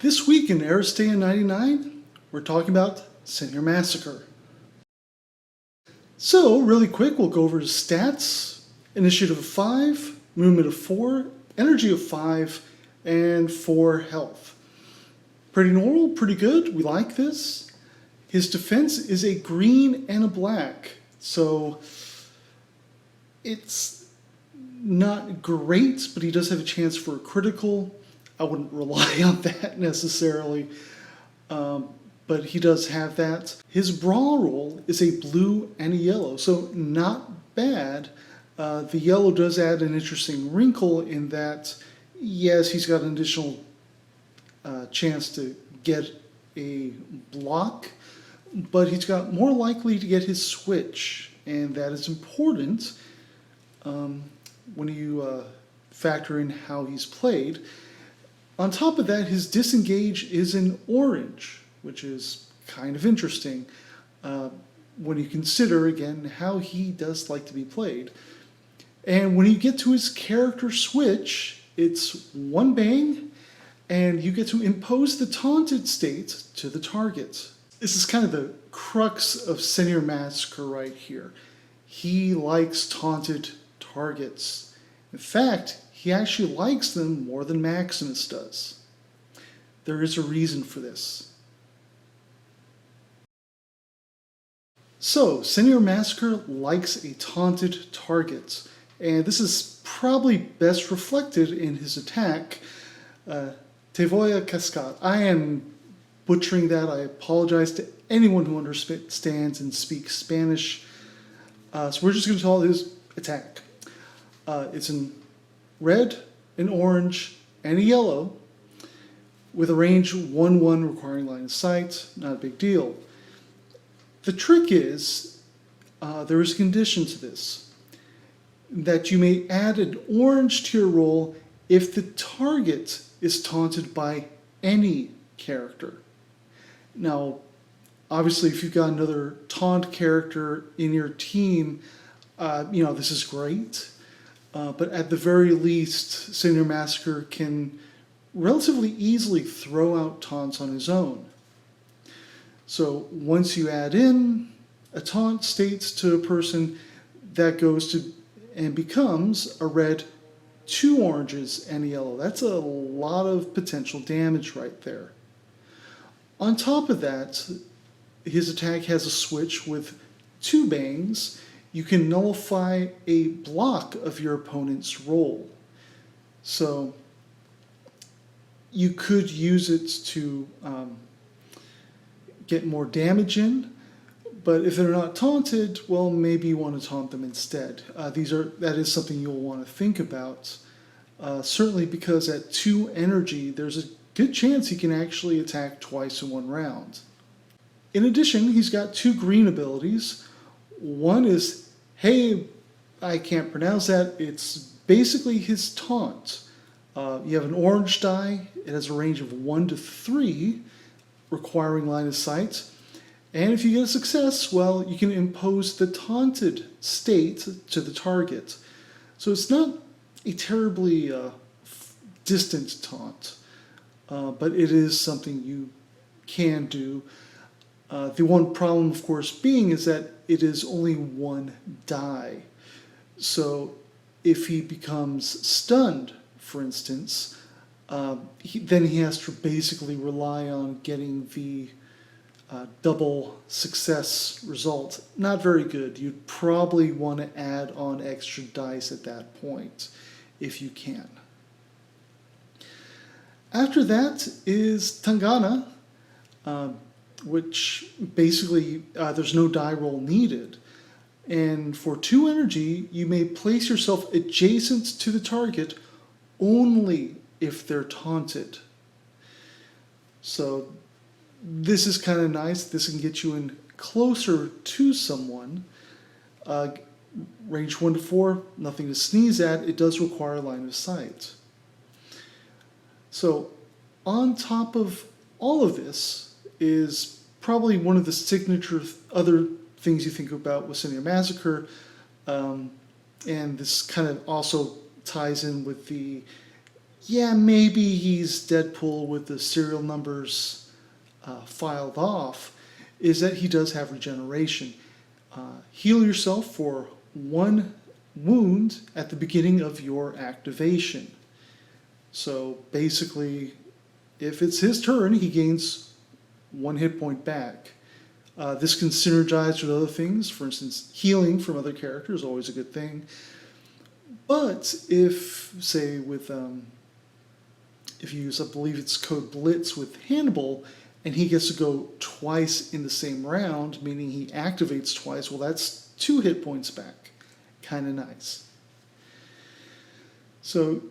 This week in Aristeia 99, we're talking about Senor Massacre. So, really quick, we'll go over his stats. Initiative of 5, movement of 4, energy of 5, and 4 health. Pretty normal, pretty good, we like this. His defense is a green and a black, so it's not great, but he does have a chance for a critical. I wouldn't rely on that necessarily, but he does have that. His brawl roll is a blue and a yellow, so not bad. The yellow does add an interesting wrinkle in that, yes, he's got an additional chance to get a block, but he's got more likely to get his switch, and that is important when you factor in how he's played. On top of that, his disengage is in orange, which is kind of interesting when you consider, again, how he does like to be played. And when you get to his character switch, it's one bang, and you get to impose the taunted state to the target. This is kind of the crux of Senor Massacre right here. He likes taunted targets. In fact, he actually likes them more than Maximus does. There is a reason for this. So, Senor Massacre likes a taunted target, and this is probably best reflected in his attack, Te voy a cascar. I am butchering that. I apologize to anyone who understands and speaks Spanish. So we're just going to call it his attack. It's in red, an orange, and a yellow, with a range 1-1 requiring line of sight. Not a big deal. The trick is, there is a condition to this, that you may add an orange to your roll if the target is taunted by any character. Now, obviously, if you've got another taunt character in your team, this is great. But at the very least, Senor Massacre can relatively easily throw out taunts on his own. So once you add in a taunt states to a person, that goes to and becomes a red, 2 oranges, and a yellow. That's a lot of potential damage right there. On top of that, his attack has a switch with 2 bangs. You can nullify a block of your opponent's roll. So you could use it to get more damage in, but if they're not taunted, well, maybe you want to taunt them instead. That is something you'll want to think about, certainly because at 2 energy, there's a good chance he can actually attack twice in one round. In addition, he's got 2 green abilities. One is, hey, I can't pronounce that. It's basically his taunt. You have an orange die. It has a range of 1 to 3, requiring line of sight. And if you get a success, well, you can impose the taunted state to the target. So it's not a terribly distant taunt, but it is something you can do. The one problem, of course, being is that it is only 1 die. So if he becomes stunned, for instance, then he has to basically rely on getting the double success result. Not very good. You'd probably want to add on extra dice at that point, if you can. After that is Tangana, which basically there's no die roll needed. And for 2 energy, you may place yourself adjacent to the target only if they're taunted. So this is kind of nice. This can get you in closer to someone. Range 1 to 4, nothing to sneeze at. It does require line of sight. So on top of all of this is probably one of the signature other things you think about with Senor Massacre, and this kind of also ties in with the yeah, maybe he's Deadpool with the serial numbers filed off, is that he does have regeneration. Heal yourself for 1 wound at the beginning of your activation. So basically, if it's his turn, he gains 1 hit point back. This can synergize with other things. For instance, healing from other characters is always a good thing. But if, say, if you use, I believe it's code Blitz with Hannibal, and he gets to go twice in the same round, meaning he activates twice, well, that's 2 hit points back. Kind of nice. So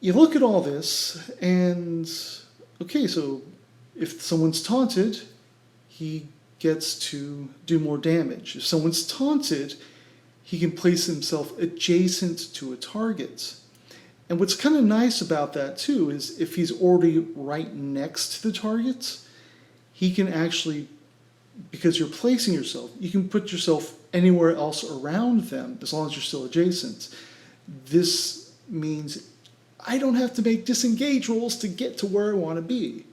you look at all this, and okay, so if someone's taunted, he gets to do more damage. If someone's taunted, he can place himself adjacent to a target. And what's kind of nice about that too is if he's already right next to the target, he can actually, because you're placing yourself, you can put yourself anywhere else around them as long as you're still adjacent. This means I don't have to make disengage rolls to get to where I want to be.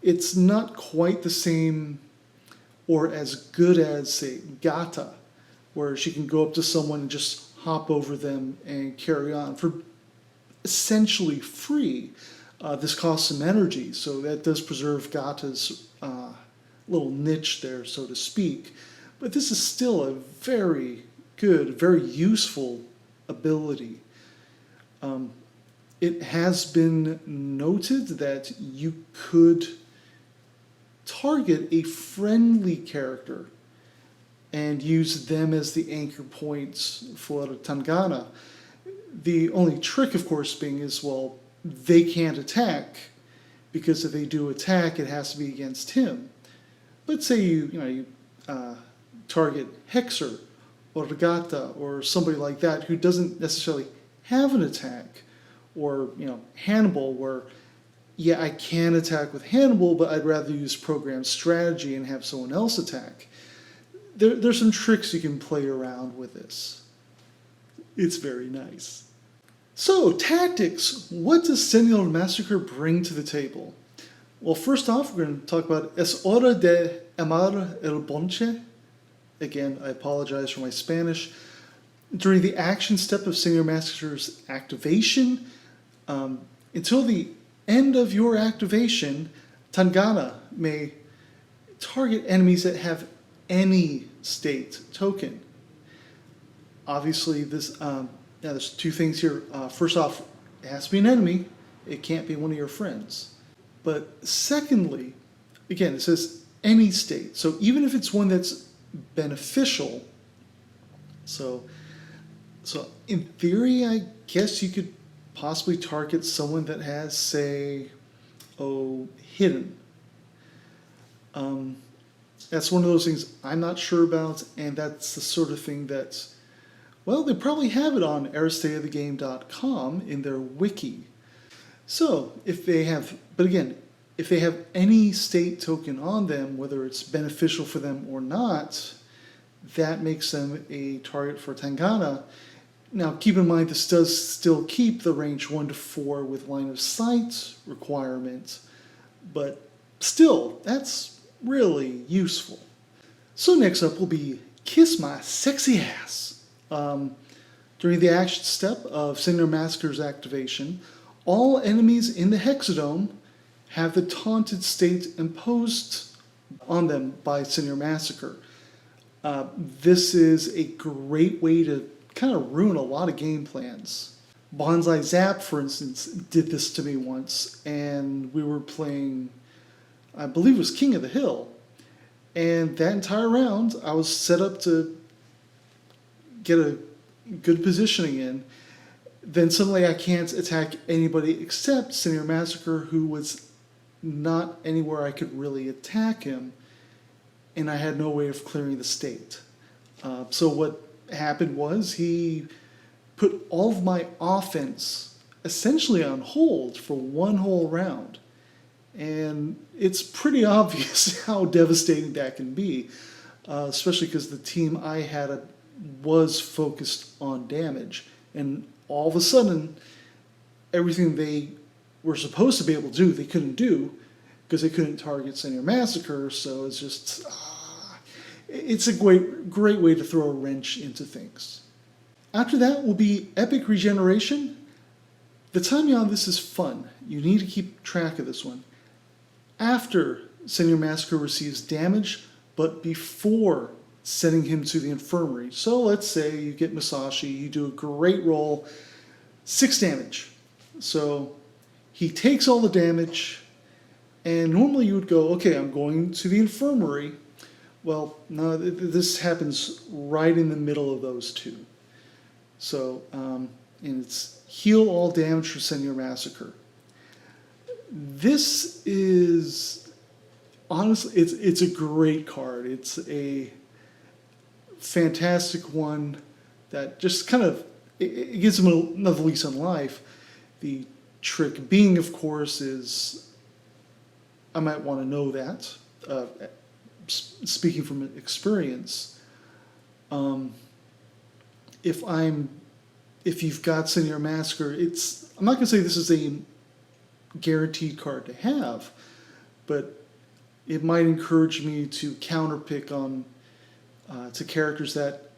It's not quite the same or as good as, say, Gata, where she can go up to someone and just hop over them and carry on for essentially free. This costs some energy, so that does preserve Gata's little niche there, so to speak. But this is still a very good, very useful ability. It has been noted that you could target a friendly character and use them as the anchor points for Tangana. The only trick, of course, being is, well, they can't attack, because if they do attack, it has to be against him. But say you target Hexer or Regata or somebody like that who doesn't necessarily have an attack, or Hannibal, where yeah, I can attack with Hannibal, but I'd rather use program strategy and have someone else attack. There's some tricks you can play around with this. It's very nice. So, tactics. What does Senor Massacre bring to the table? Well, first off, we're going to talk about Es hora de amar el bonche. Again, I apologize for my Spanish. During the action step of Senor Massacre's activation, until the end of your activation, Tangana may target enemies that have any state token. Obviously, there's 2 things here. First off, it has to be an enemy. It can't be one of your friends. But secondly, again, it says any state. So even if it's one that's beneficial, so in theory, I guess you could possibly target someone that has, say, hidden. That's one of those things I'm not sure about, and that's the sort of thing that, well, they probably have it on AristeiaTheGame.com in their wiki. So if they have any state token on them, whether it's beneficial for them or not, that makes them a target for Tangana. Now, keep in mind, this does still keep the range 1 to 4 with line of sight requirement, but still, that's really useful. So next up will be Kiss My Sexy Ass. During the action step of Senor Massacre's activation, all enemies in the Hexadome have the taunted state imposed on them by Senor Massacre. This is a great way to kind of ruin a lot of game plans. Bonsai Zap, for instance, did this to me once, and we were playing, I believe it was King of the Hill, and that entire round I was set up to get a good positioning in. Then suddenly I can't attack anybody except Senor Massacre, who was not anywhere I could really attack him, and I had no way of clearing the state. So what happened was he put all of my offense essentially on hold for 1 whole round. And it's pretty obvious how devastating that can be, especially because the team I had was focused on damage. And all of a sudden, everything they were supposed to be able to do, they couldn't do because they couldn't target Senor Massacre. So it's just, it's a great way to throw a wrench into things. After that will be Epic Regeneration. The timing on this is fun. You need to keep track of this one. After Senor Massacre receives damage, but before sending him to the infirmary. So let's say you get Masashi, you do a great roll, 6 damage. So he takes all the damage, and normally you would go, okay, I'm going to the infirmary. Well, no, this happens right in the middle of those two. So, and it's heal all damage for Senor Massacre. This is, honestly, it's a great card. It's a fantastic one that just kind of, it gives him another lease on life. The trick being, of course, is I might want to know that, speaking from experience, if you've got Senor Massacre, I'm not going to say this is a guaranteed card to have, but it might encourage me to counterpick on to characters that,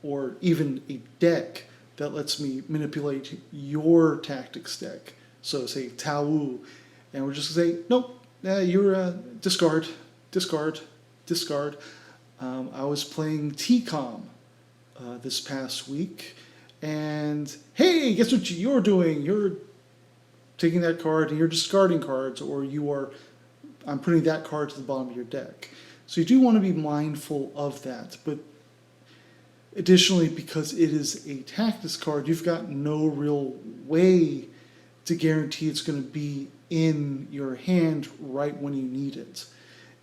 or even a deck that lets me manipulate your tactics deck. So say Tau, and we're just going to say, nope, you're discard. I was playing TCOM this past week, and hey, guess what you're doing? You're taking that card and you're discarding cards, or I'm putting that card to the bottom of your deck. So you do want to be mindful of that, but additionally, because it is a tactics card, you've got no real way to guarantee it's going to be in your hand right when you need it.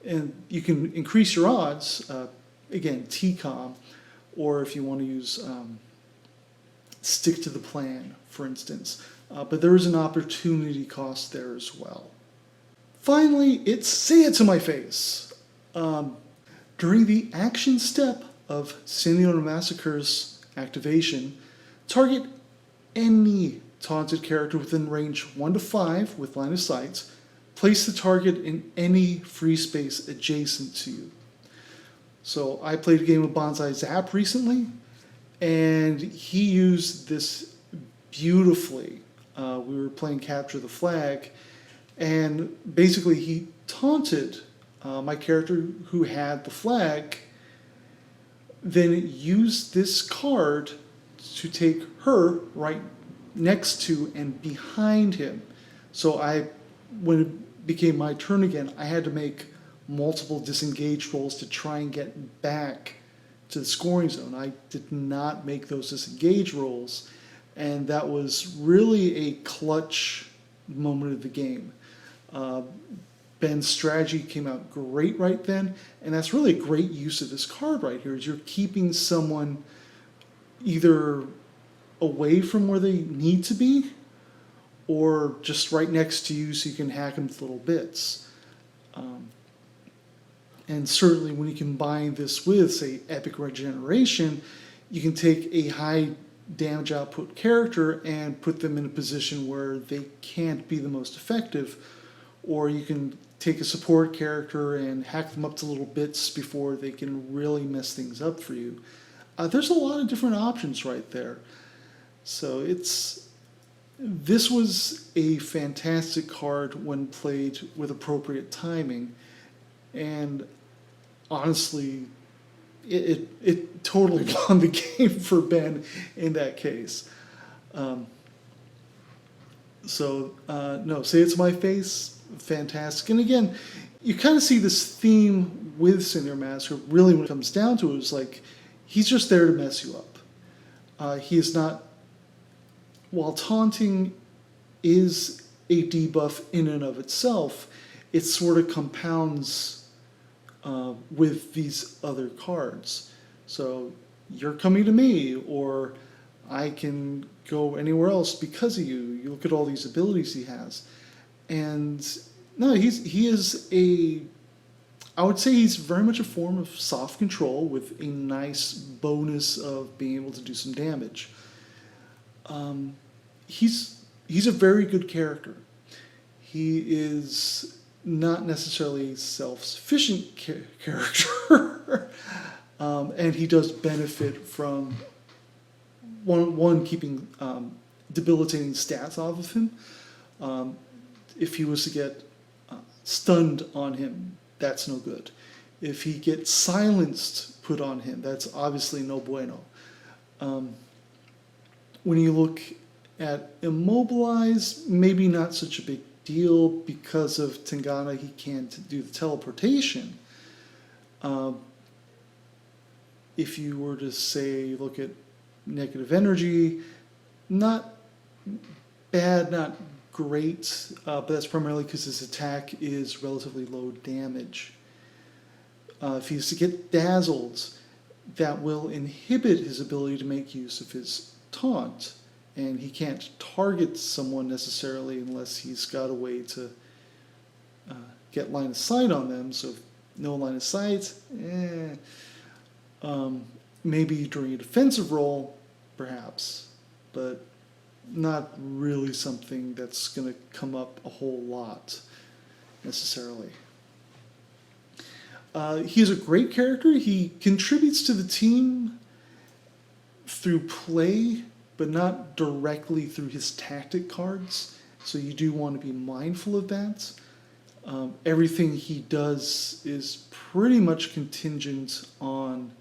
And you can increase your odds, again, TCOM, or if you want to use stick to the plan, for instance. But there is an opportunity cost there as well. Finally, it's Say It to My Face. During the action step of Senor Massacre's activation, target any taunted character within range 1 to 5 with line of sight. Place the target in any free space adjacent to you. So I played a game of Bonsai Zap recently, and he used this beautifully. We were playing Capture the Flag, and basically he taunted my character who had the flag, then used this card to take her right next to and behind him. So when it became my turn again, I had to make multiple disengage rolls to try and get back to the scoring zone. I did not make those disengage rolls, and that was really a clutch moment of the game. Ben's strategy came out great right then, and that's really a great use of this card right here, is you're keeping someone either away from where they need to be or just right next to you so you can hack them to little bits. And certainly when you combine this with, say, Epic Regeneration, you can take a high damage output character and put them in a position where they can't be the most effective, or you can take a support character and hack them up to little bits before they can really mess things up for you. There's a lot of different options right there. So this was a fantastic card when played with appropriate timing, and honestly, it totally won the game for Ben in that case. No, Say It to My Face, fantastic. And again, you kind of see this theme with Senor Massacre. Really, when it comes down to it, it's like he's just there to mess you up. He is not. While taunting is a debuff in and of itself, it sort of compounds with these other cards. So you're coming to me, or I can go anywhere else because of you. You look at all these abilities he has. And no, he is I would say he's very much a form of soft control with a nice bonus of being able to do some damage. He's he's a very good character. He is not necessarily a self-sufficient character, and he does benefit from one keeping debilitating stats off of him. If he was to get stunned on him, that's no good. If he gets silenced put on him, that's obviously no bueno. When you look at immobilize, maybe not such a big deal because of Tangana. He can't do the teleportation. If you were to say, look at negative energy, not bad, not great, but that's primarily because his attack is relatively low damage. If he's to get dazzled, that will inhibit his ability to make use of his taunt, and he can't target someone necessarily unless he's got a way to get line of sight on them. So if no line of sight, maybe during a defensive roll, perhaps, but not really something that's going to come up a whole lot necessarily. He is a great character. He contributes to the team through play, but not directly through his tactic cards. So you do want to be mindful of that. Everything he does is pretty much contingent on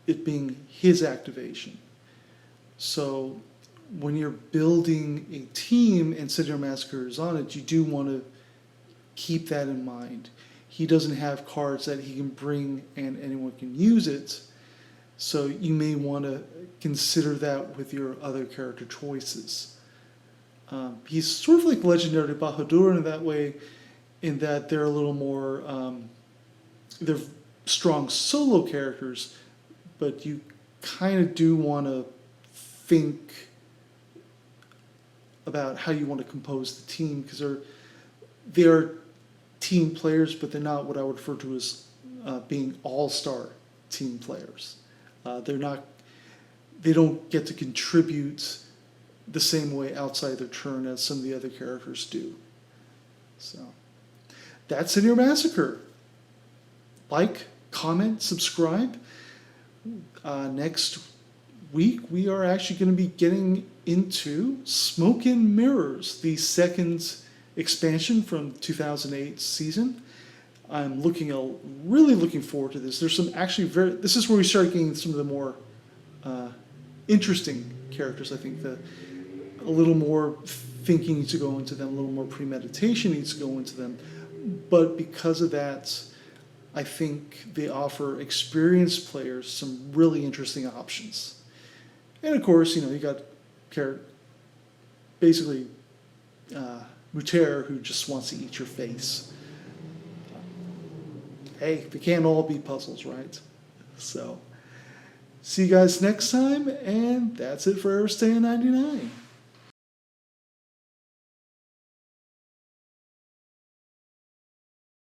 it being his activation. So when you're building a team and Senor Massacre is on it, you do want to keep that in mind. He doesn't have cards that he can bring and anyone can use it. So you may want to consider that with your other character choices. He's sort of like Legendary Bahadur in that way, in that they're a little more, they're strong solo characters, but you kind of do want to think about how you want to compose the team, because they're team players, but they're not what I would refer to as being all-star team players. They don't get to contribute the same way outside their turn as some of the other characters do. So that's Senor Massacre. Like, comment, subscribe. Next week we are actually going to be getting into Smoke and Mirrors, the second expansion from 2008 season. I'm really looking forward to this. There's some actually this is where we start getting some of the more interesting characters. I think a little more thinking needs to go into them, a little more premeditation needs to go into them. But because of that, I think they offer experienced players some really interesting options. And of course, you got basically Muter, who just wants to eat your face. Hey, they can't all be puzzles, right? So, see you guys next time, and that's it for Aristeia 99.